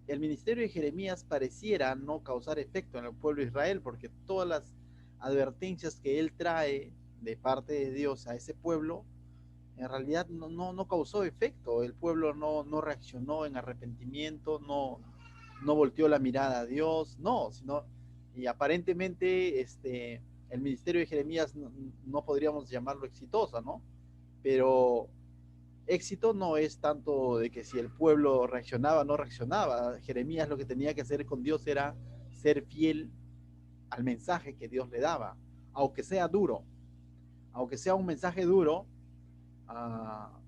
el ministerio de Jeremías pareciera no causar efecto en el pueblo de Israel, porque todas las advertencias que él trae de parte de Dios a ese pueblo, en realidad no causó efecto. El pueblo no reaccionó en arrepentimiento, no volteó la mirada a Dios, no, sino, y aparentemente el ministerio de Jeremías no podríamos llamarlo exitoso, ¿no? Pero éxito no es tanto de que si el pueblo reaccionaba o no reaccionaba. Jeremías lo que tenía que hacer con Dios era ser fiel al mensaje que Dios le daba, aunque sea duro, aunque sea un mensaje duro,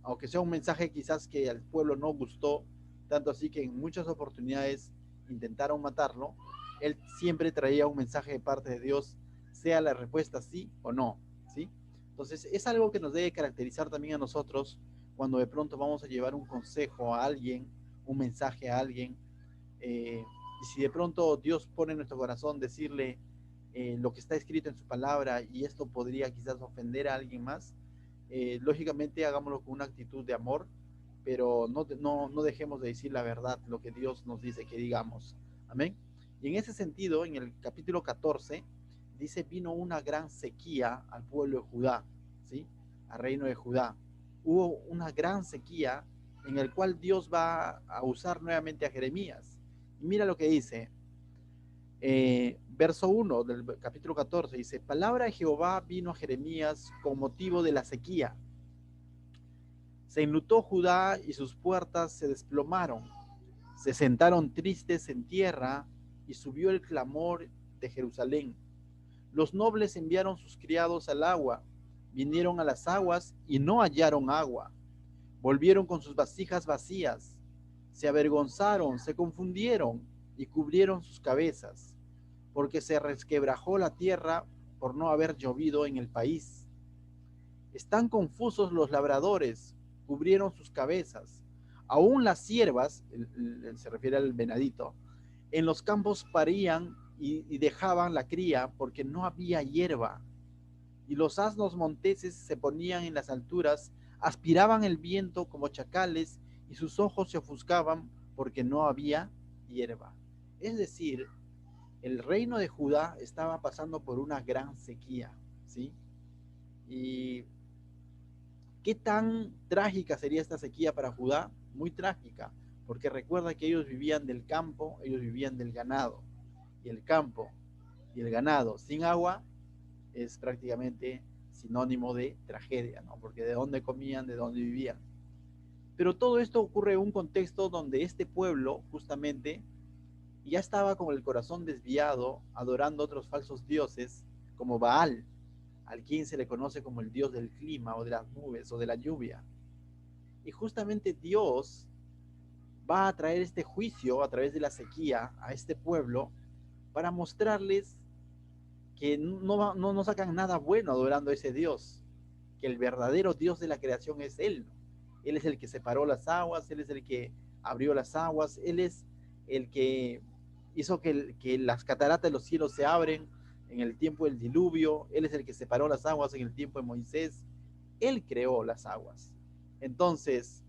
aunque sea un mensaje quizás que al pueblo no gustó, tanto así que en muchas oportunidades intentaron matarlo, él siempre traía un mensaje de parte de Dios, sea la respuesta sí o no, ¿sí? Entonces es algo que nos debe caracterizar también a nosotros cuando de pronto vamos a llevar un consejo a alguien, un mensaje a alguien, y si de pronto Dios pone en nuestro corazón decirle lo que está escrito en su palabra y esto podría quizás ofender a alguien más, lógicamente hagámoslo con una actitud de amor, pero no dejemos de decir la verdad, lo que Dios nos dice que digamos. Amén. Y en ese sentido, en el capítulo 14, dice, vino una gran sequía al pueblo de Judá, ¿sí? Al reino de Judá. Hubo una gran sequía en el cual Dios va a usar nuevamente a Jeremías. Y mira lo que dice, verso 1 del capítulo 14, dice, palabra de Jehová vino a Jeremías con motivo de la sequía. Se enlutó Judá y sus puertas se desplomaron. Se sentaron tristes en tierra y subió el clamor de Jerusalén. Los nobles enviaron sus criados al agua, vinieron a las aguas y no hallaron agua. Volvieron con sus vasijas vacías. Se avergonzaron, se confundieron y cubrieron sus cabezas, porque se resquebrajó la tierra por no haber llovido en el país. Están confusos los labradores, cubrieron sus cabezas. Aún las ciervas, se refiere al venadito, en los campos parían y dejaban la cría porque no había hierba. Y los asnos monteses se ponían en las alturas, aspiraban el viento como chacales y sus ojos se ofuscaban porque no había hierba. Es decir, el reino de Judá estaba pasando por una gran sequía, ¿sí? Y ¿qué tan trágica sería esta sequía para Judá? Muy trágica, porque recuerda que ellos vivían del campo, ellos vivían del ganado, y el campo y el ganado sin agua es prácticamente sinónimo de tragedia, ¿no? Porque de dónde comían, de dónde vivían. Pero todo esto ocurre en un contexto donde este pueblo justamente ya estaba con el corazón desviado, adorando otros falsos dioses como Baal, al quien se le conoce como el dios del clima o de las nubes o de la lluvia. Y justamente Dios va a traer este juicio a través de la sequía a este pueblo para mostrarles que no sacan nada bueno adorando a ese Dios, que el verdadero Dios de la creación es Él. Él es el que separó las aguas, Él es el que abrió las aguas, Él es el que hizo que las cataratas de los cielos se abren en el tiempo del diluvio, Él es el que separó las aguas en el tiempo de Moisés, Él creó las aguas. Entonces,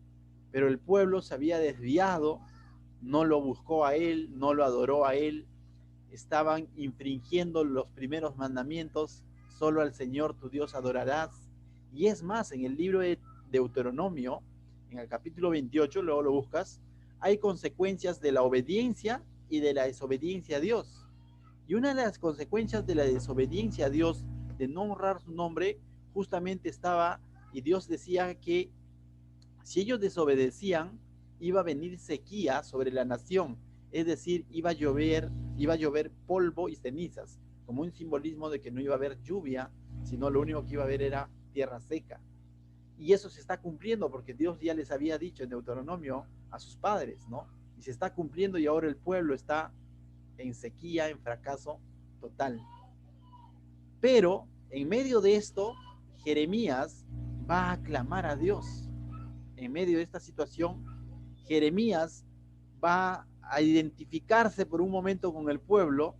pero el pueblo se había desviado, no lo buscó a Él, no lo adoró a Él, estaban infringiendo los primeros mandamientos, solo al Señor tu Dios adorarás. Y es más, en el libro de Deuteronomio, en el capítulo 28, luego lo buscas, hay consecuencias de la obediencia y de la desobediencia a Dios. Y una de las consecuencias de la desobediencia a Dios, de no honrar su nombre, justamente estaba, y Dios decía que si ellos desobedecían, iba a venir sequía sobre la nación, es decir, iba a llover polvo y cenizas, como un simbolismo de que no iba a haber lluvia, sino lo único que iba a haber era tierra seca. Y eso se está cumpliendo porque Dios ya les había dicho en Deuteronomio a sus padres, ¿no? Y se está cumpliendo y ahora el pueblo está en sequía, en fracaso total. Pero en medio de esto, Jeremías va a clamar a Dios. En medio de esta situación, Jeremías va a identificarse por un momento con el pueblo.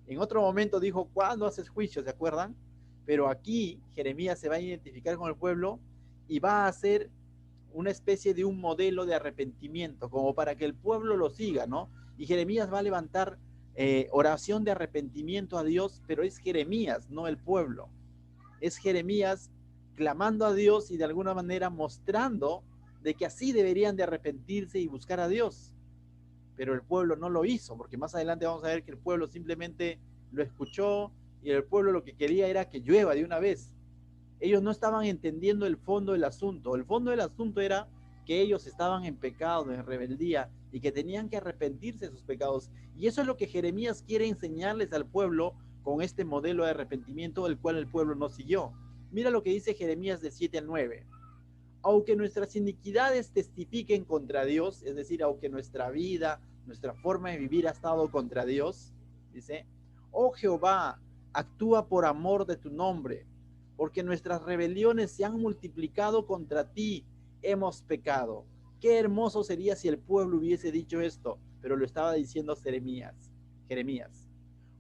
En otro momento dijo, ¿cuándo haces juicio? ¿Se acuerdan? Pero aquí Jeremías se va a identificar con el pueblo y va a hacer una especie de un modelo de arrepentimiento, como para que el pueblo lo siga, ¿no? Y Jeremías va a levantar oración de arrepentimiento a Dios, pero es Jeremías, no el pueblo. Es Jeremías clamando a Dios y de alguna manera mostrando de que así deberían de arrepentirse y buscar a Dios. Pero el pueblo no lo hizo, porque más adelante vamos a ver que el pueblo simplemente lo escuchó y el pueblo lo que quería era que llueva de una vez. Ellos no estaban entendiendo el fondo del asunto. El fondo del asunto era que ellos estaban en pecado, en rebeldía, y que tenían que arrepentirse de sus pecados. Y eso es lo que Jeremías quiere enseñarles al pueblo con este modelo de arrepentimiento, el cual el pueblo no siguió. Mira lo que dice Jeremías de 7 al 9. Aunque nuestras iniquidades testifiquen contra Dios, es decir, aunque nuestra vida, nuestra forma de vivir ha estado contra Dios, dice, oh Jehová, actúa por amor de tu nombre, porque nuestras rebeliones se han multiplicado contra ti, hemos pecado. Qué hermoso sería si el pueblo hubiese dicho esto, pero lo estaba diciendo Jeremías.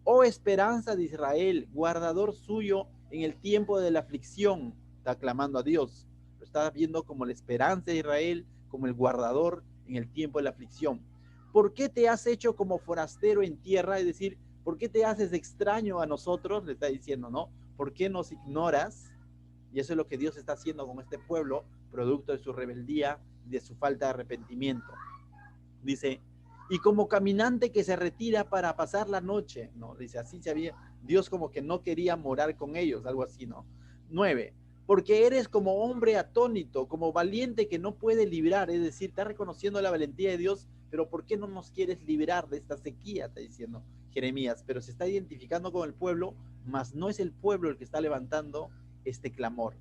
Oh esperanza de Israel, guardador suyo en el tiempo de la aflicción, está clamando a Dios. Lo está viendo como la esperanza de Israel, como el guardador en el tiempo de la aflicción. ¿Por qué te has hecho como forastero en tierra? Es decir, ¿por qué te haces extraño a nosotros? Le está diciendo, ¿no? ¿Por qué nos ignoras? Y eso es lo que Dios está haciendo con este pueblo, producto de su rebeldía y de su falta de arrepentimiento. Dice, y como caminante que se retira para pasar la noche, ¿no? Dice, así se había, Dios como que no quería morar con ellos, algo así, ¿no? 9, porque eres como hombre atónito, como valiente que no puede librar, es decir, está reconociendo la valentía de Dios, pero ¿por qué no nos quieres librar de esta sequía? Está diciendo Jeremías, pero se está identificando con el pueblo, mas no es el pueblo el que está levantando este clamor.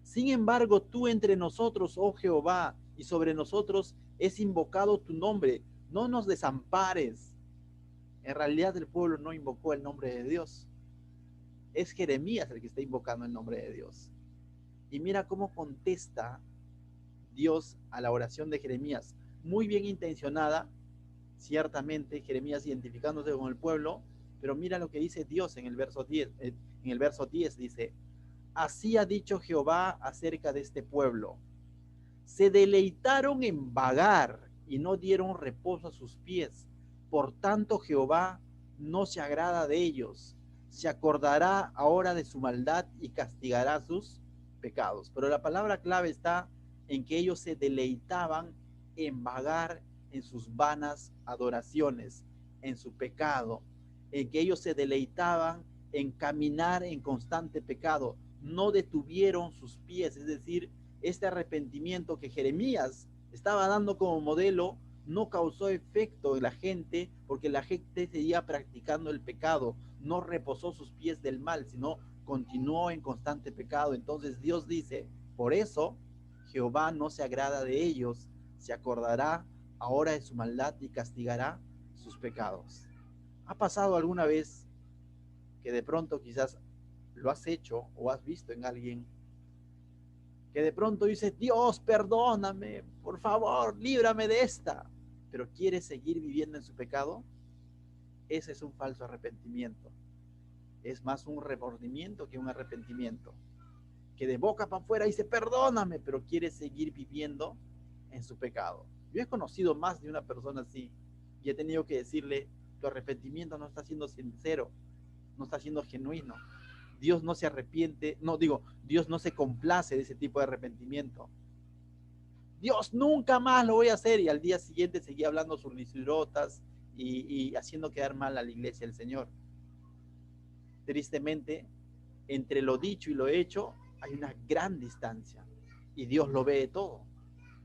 Sin embargo, tú entre nosotros, oh Jehová, y sobre nosotros es invocado tu nombre, no nos desampares. En realidad el pueblo no invocó el nombre de Dios. Es Jeremías el que está invocando el nombre de Dios. Y mira cómo contesta Dios a la oración de Jeremías. Muy bien intencionada, ciertamente, Jeremías identificándose con el pueblo, pero mira lo que dice Dios en el verso 10. En el verso 10 dice, así ha dicho Jehová acerca de este pueblo. Se deleitaron en vagar y no dieron reposo a sus pies. Por tanto, Jehová no se agrada de ellos. Se acordará ahora de su maldad y castigará sus pecados. Pero la palabra clave está en que ellos se deleitaban en vagar en sus vanas adoraciones, en su pecado, en que ellos se deleitaban en caminar en constante pecado. No detuvieron sus pies, es decir, este arrepentimiento que Jeremías estaba dando como modelo no causó efecto en la gente, porque la gente seguía practicando el pecado, no reposó sus pies del mal, sino continuó en constante pecado. Entonces Dios dice, por eso Jehová no se agrada de ellos, se acordará ahora de su maldad y castigará sus pecados. ¿Ha pasado alguna vez que de pronto quizás lo has hecho o has visto en alguien que de pronto dice, Dios, perdóname, por favor, líbrame de esta, pero quiere seguir viviendo en su pecado? Ese es un falso arrepentimiento. Es más un remordimiento que un arrepentimiento. Que de boca para afuera dice, perdóname, pero quiere seguir viviendo en su pecado. Yo he conocido más de una persona así y he tenido que decirle, tu arrepentimiento no está siendo sincero, no está siendo genuino. Dios no se arrepiente, no digo, Dios no se complace de ese tipo de arrepentimiento. Dios, nunca más lo voy a hacer, y al día siguiente seguía hablando sus lisrotas y haciendo quedar mal a la iglesia del Señor. Tristemente, entre lo dicho y lo hecho hay una gran distancia y Dios lo ve todo.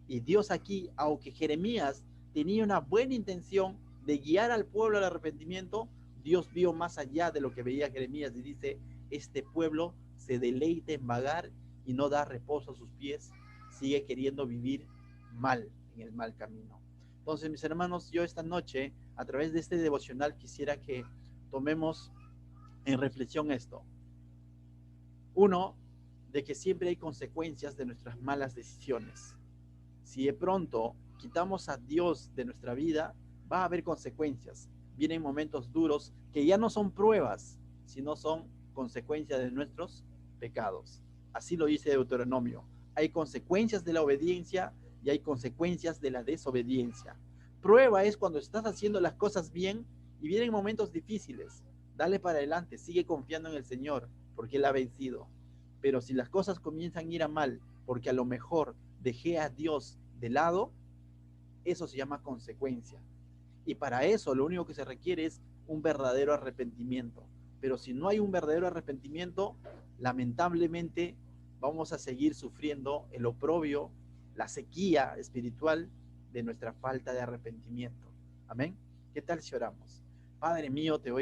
Y Dios aquí, aunque Jeremías tenía una buena intención de guiar al pueblo al arrepentimiento, Dios vio más allá de lo que veía Jeremías y dice, este pueblo se deleita en vagar y no da reposo a sus pies, sigue queriendo vivir mal, en el mal camino. Entonces, mis hermanos, yo esta noche, a través de este devocional, quisiera que tomemos en reflexión esto. Uno, de que siempre hay consecuencias de nuestras malas decisiones. Si de pronto quitamos a Dios de nuestra vida, va a haber consecuencias. Vienen momentos duros que ya no son pruebas, sino son consecuencias de nuestros pecados. Así lo dice Deuteronomio. Hay consecuencias de la obediencia y hay consecuencias de la desobediencia. Prueba es cuando estás haciendo las cosas bien y vienen momentos difíciles. Dale para adelante, sigue confiando en el Señor, porque Él ha vencido. Pero si las cosas comienzan a ir a mal, porque a lo mejor dejé a Dios de lado, eso se llama consecuencia. Y para eso lo único que se requiere es un verdadero arrepentimiento. Pero si no hay un verdadero arrepentimiento, lamentablemente vamos a seguir sufriendo el oprobio, la sequía espiritual de nuestra falta de arrepentimiento. Amén. ¿Qué tal si oramos? Padre mío, te voy